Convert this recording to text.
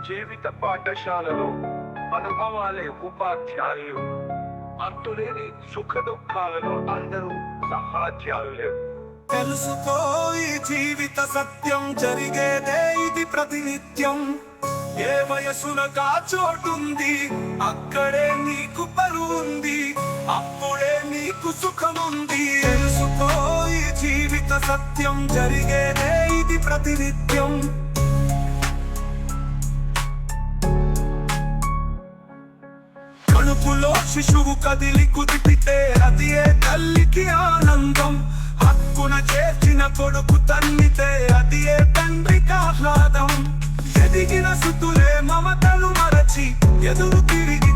జీవిత పాఠశాలలో అనుభవాలే ఉపాధ్యాయులు. అంతులేని సుఖ దుఃఖాలలో అందరూ సహాధ్యాయులే. తెలుసుకో ఈ జీవిత సత్యం, జరిగేదే ఇది ప్రతినిత్యం. ఏ వయసున చోటుంది అక్కడే నీకు పరువుంది, అప్పుడే నీకు సుఖముంది. తెలుసుకో ఈ జీవిత సత్యం, జరిగేదే ఇది ప్రతినిత్యం. కడుపులో శిశువు కదిలి కుదిపితే అది ఏ తల్లికి ఆనందం. హక్కున చేర్చిన కొడుకు తన్నితే అది ఏ తండ్రికి ఆహ్లాదం. ఎదిగిన సుతులే మమతలు మరచి ఎదురు తిరిగి